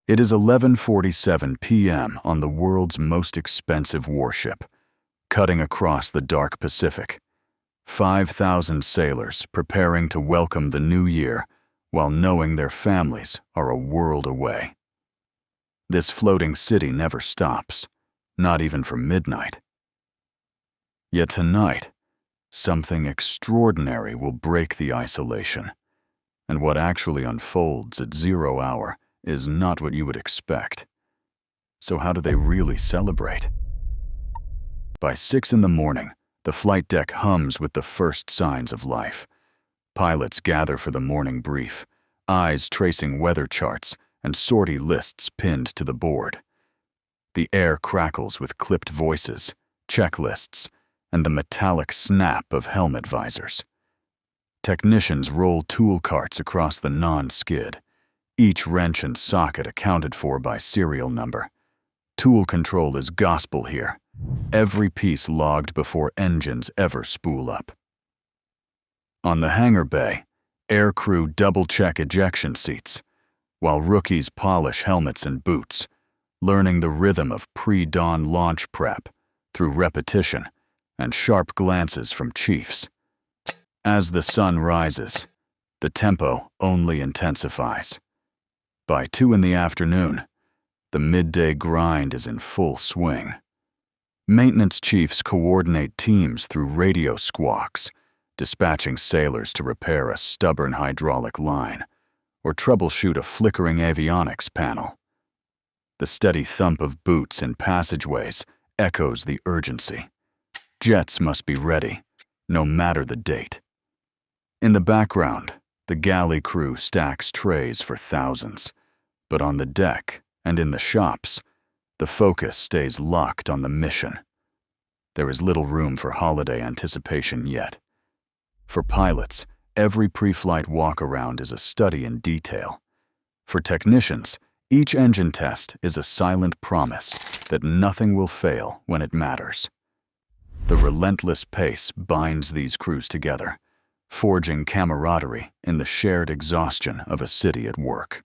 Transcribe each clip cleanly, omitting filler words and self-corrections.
It is 11:47 p.m. on the world's most expensive warship, cutting across the dark Pacific. 5,000 sailors preparing to welcome the new year while knowing their families are a world away. This floating city never stops, not even for midnight. Yet tonight, something extraordinary will break the isolation, and what actually unfolds at 0 hour is not what you would expect. So how do they really celebrate? By 6 in the morning, the flight deck hums with the first signs of life. Pilots gather for the morning brief, eyes tracing weather charts and sortie lists pinned to the board. The air crackles with clipped voices, checklists, and the metallic snap of helmet visors. Technicians roll tool carts across the non-skid, each wrench and socket accounted for by serial number. Tool control is gospel here, every piece logged before engines ever spool up. On the hangar bay, aircrew double-check ejection seats, while rookies polish helmets and boots, learning the rhythm of pre-dawn launch prep through repetition and sharp glances from chiefs. As the sun rises, the tempo only intensifies. By 2 in the afternoon, the midday grind is in full swing. Maintenance chiefs coordinate teams through radio squawks, dispatching sailors to repair a stubborn hydraulic line or troubleshoot a flickering avionics panel. The steady thump of boots in passageways echoes the urgency. Jets must be ready, no matter the date. In the background, the galley crew stacks trays for thousands, but on the deck and in the shops, the focus stays locked on the mission. There is little room for holiday anticipation yet. For pilots, every pre-flight walk-around is a study in detail. For technicians, each engine test is a silent promise that nothing will fail when it matters. The relentless pace binds these crews together, forging camaraderie in the shared exhaustion of a city at work.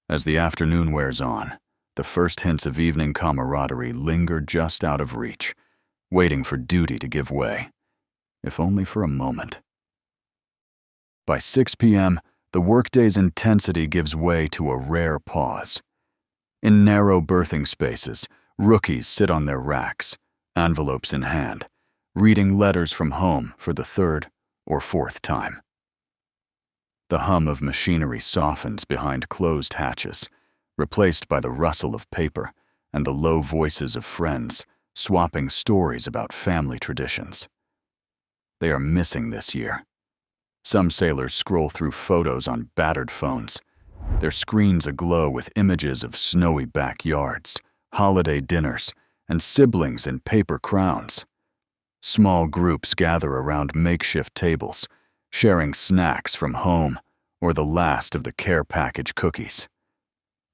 As the afternoon wears on, the first hints of evening camaraderie linger just out of reach, waiting for duty to give way, if only for a moment. By 6 p.m., the workday's intensity gives way to a rare pause. In narrow berthing spaces, rookies sit on their racks, envelopes in hand, reading letters from home for the 3rd or 4th time. The hum of machinery softens behind closed hatches, replaced by the rustle of paper and the low voices of friends swapping stories about family traditions. They are missing this year. Some sailors scroll through photos on battered phones, their screens aglow with images of snowy backyards, holiday dinners, and siblings in paper crowns. Small groups gather around makeshift tables, sharing snacks from home or the last of the care package cookies.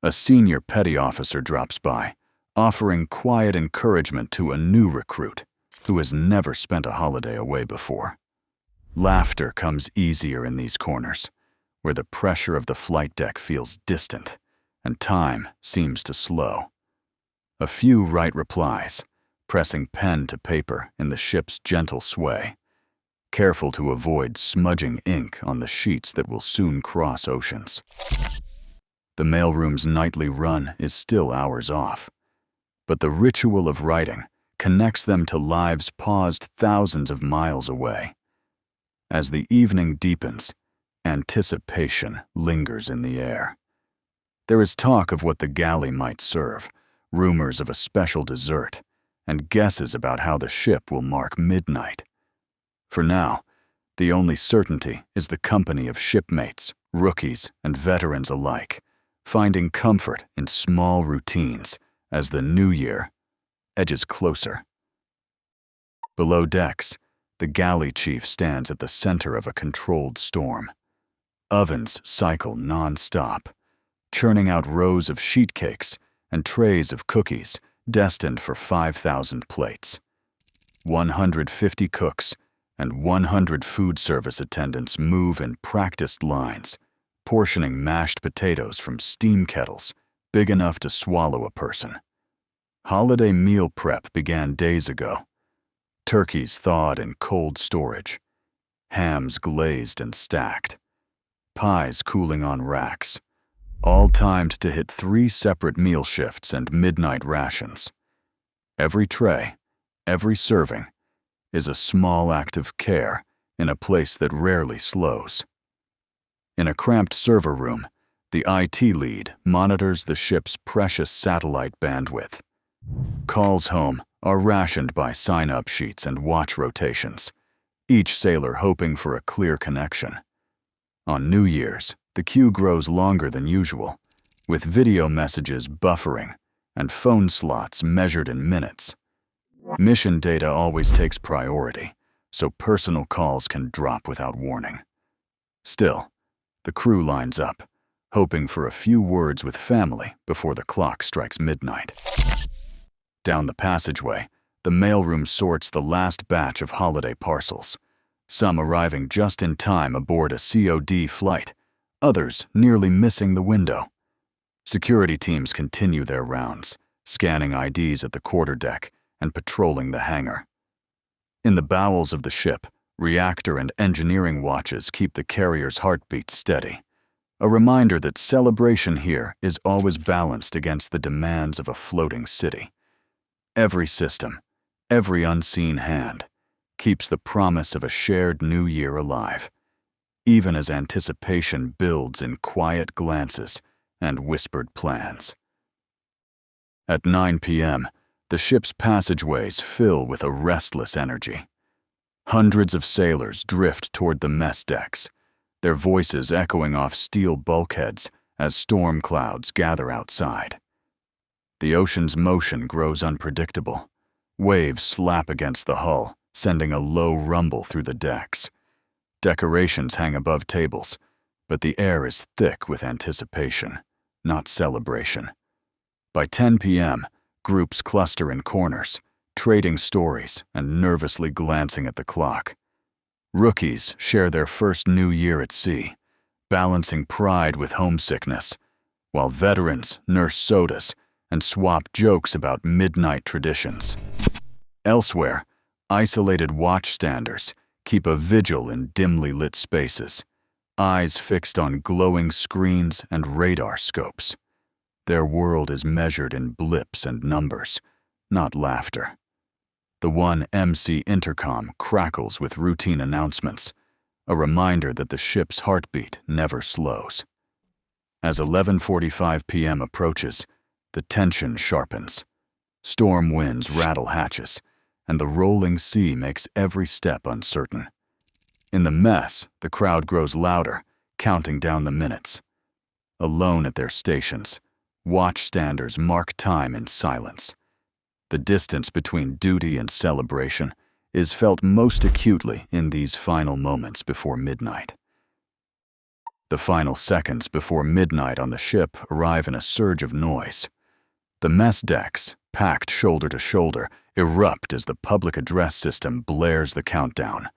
A senior petty officer drops by, offering quiet encouragement to a new recruit who has never spent a holiday away before. Laughter comes easier in these corners, where the pressure of the flight deck feels distant and time seems to slow. A few write replies, pressing pen to paper in the ship's gentle sway, careful to avoid smudging ink on the sheets that will soon cross oceans. The mailroom's nightly run is still hours off, but the ritual of writing connects them to lives paused thousands of miles away. As the evening deepens, anticipation lingers in the air. There is talk of what the galley might serve, rumors of a special dessert, and guesses about how the ship will mark midnight. For now, the only certainty is the company of shipmates, rookies, and veterans alike, finding comfort in small routines as the new year edges closer. Below decks, the galley chief stands at the center of a controlled storm. Ovens cycle non-stop, churning out rows of sheet cakes and trays of cookies destined for 5,000 plates. 150 cooks and 100 food service attendants move in practiced lines, portioning mashed potatoes from steam kettles, big enough to swallow a person. Holiday meal prep began days ago. Turkeys thawed in cold storage, hams glazed and stacked, pies cooling on racks, all timed to hit 3 separate meal shifts and midnight rations. Every tray, every serving, is a small act of care in a place that rarely slows. In a cramped server room, the IT lead monitors the ship's precious satellite bandwidth. Calls home are rationed by sign-up sheets and watch rotations, each sailor hoping for a clear connection. On New Year's, the queue grows longer than usual, with video messages buffering and phone slots measured in minutes. Mission data always takes priority, so personal calls can drop without warning. Still, the crew lines up, hoping for a few words with family before the clock strikes midnight. Down the passageway, the mailroom sorts the last batch of holiday parcels, some arriving just in time aboard a COD flight, others nearly missing the window. Security teams continue their rounds, scanning IDs at the quarterdeck and patrolling the hangar. In the bowels of the ship, reactor and engineering watches keep the carrier's heartbeat steady, a reminder that celebration here is always balanced against the demands of a floating city. Every system, every unseen hand, keeps the promise of a shared new year alive, even as anticipation builds in quiet glances and whispered plans. At 9 p.m., the ship's passageways fill with a restless energy. Hundreds of sailors drift toward the mess decks, their voices echoing off steel bulkheads as storm clouds gather outside. The ocean's motion grows unpredictable. Waves slap against the hull, sending a low rumble through the decks. Decorations hang above tables, but the air is thick with anticipation, not celebration. By 10 p.m., groups cluster in corners, trading stories and nervously glancing at the clock. Rookies share their first new year at sea, balancing pride with homesickness, while veterans nurse sodas and swap jokes about midnight traditions. Elsewhere, isolated watchstanders keep a vigil in dimly lit spaces, eyes fixed on glowing screens and radar scopes. Their world is measured in blips and numbers, not laughter. The one MC intercom crackles with routine announcements, a reminder that the ship's heartbeat never slows. As 11:45 p.m. approaches, the tension sharpens. Storm winds rattle hatches, and the rolling sea makes every step uncertain. In the mess, the crowd grows louder, counting down the minutes. Alone at their stations, watchstanders mark time in silence. The distance between duty and celebration is felt most acutely in these final moments before midnight. The final seconds before midnight on the ship arrive in a surge of noise. The mess decks, packed shoulder to shoulder, erupt as the public address system blares the countdown.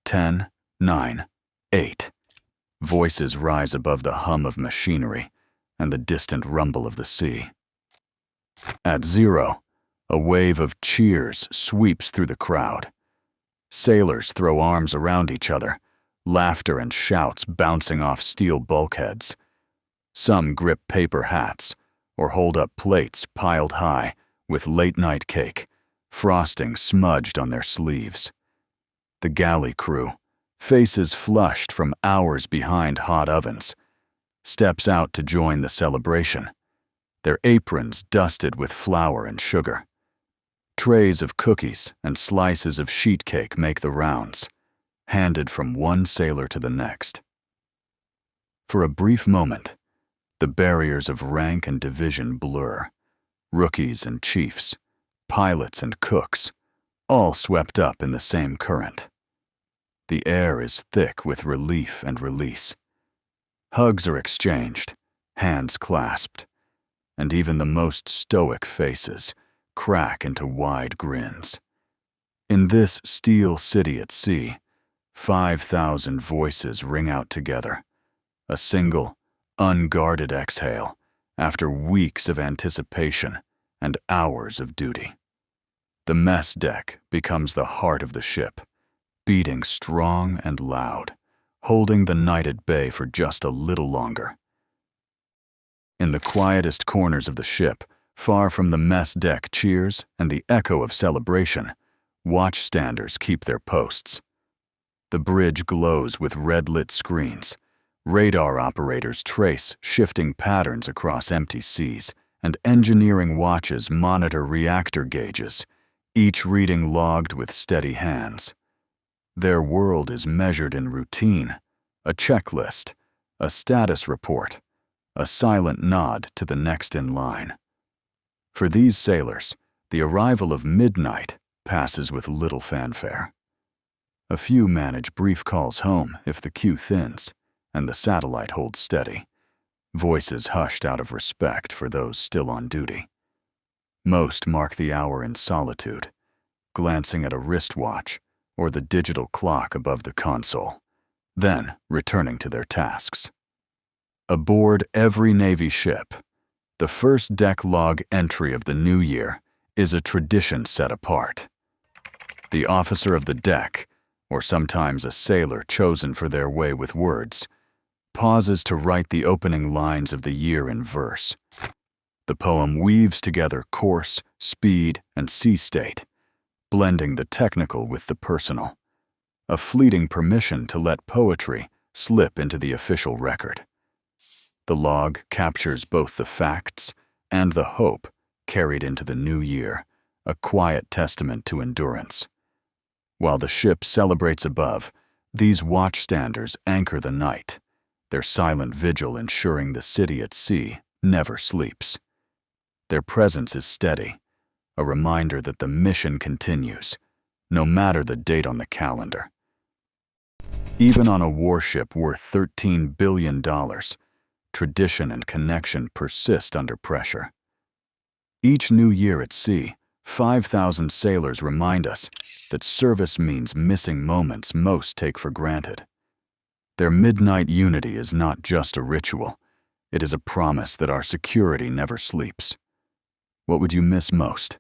10, 9, 8. Voices rise above the hum of machinery and the distant rumble of the sea. At 0, a wave of cheers sweeps through the crowd. Sailors throw arms around each other, laughter and shouts bouncing off steel bulkheads. Some grip paper hats or hold up plates piled high with late-night cake, frosting smudged on their sleeves. The galley crew, faces flushed from hours behind hot ovens, steps out to join the celebration, their aprons dusted with flour and sugar. Trays of cookies and slices of sheet cake make the rounds, handed from one sailor to the next. For a brief moment, the barriers of rank and division blur. Rookies and chiefs, pilots and cooks, all swept up in the same current. The air is thick with relief and release. Hugs are exchanged, hands clasped, and even the most stoic faces crack into wide grins. In this steel city at sea, 5,000 voices ring out together, a single, unguarded exhale after weeks of anticipation and hours of duty. The mess deck becomes the heart of the ship, beating strong and loud, holding the night at bay for just a little longer. In the quietest corners of the ship, far from the mess deck cheers and the echo of celebration, watchstanders keep their posts. The bridge glows with red-lit screens. Radar operators trace shifting patterns across empty seas, and engineering watches monitor reactor gauges, each reading logged with steady hands. Their world is measured in routine, a checklist, a status report, a silent nod to the next in line. For these sailors, the arrival of midnight passes with little fanfare. A few manage brief calls home if the queue thins and the satellite holds steady, voices hushed out of respect for those still on duty. Most mark the hour in solitude, glancing at a wristwatch or the digital clock above the console, then returning to their tasks. Aboard every Navy ship, the first deck log entry of the new year is a tradition set apart. The officer of the deck, or sometimes a sailor chosen for their way with words, pauses to write the opening lines of the year in verse. The poem weaves together course, speed, and sea state, blending the technical with the personal, a fleeting permission to let poetry slip into the official record. The log captures both the facts and the hope carried into the new year, a quiet testament to endurance. While the ship celebrates above, these watchstanders anchor the night, their silent vigil ensuring the city at sea never sleeps. Their presence is steady, a reminder that the mission continues, no matter the date on the calendar. Even on a warship worth $13 billion, tradition and connection persist under pressure. Each new year at sea, 5,000 sailors remind us that service means missing moments most take for granted. Their midnight unity is not just a ritual, it is a promise that our security never sleeps. What would you miss most?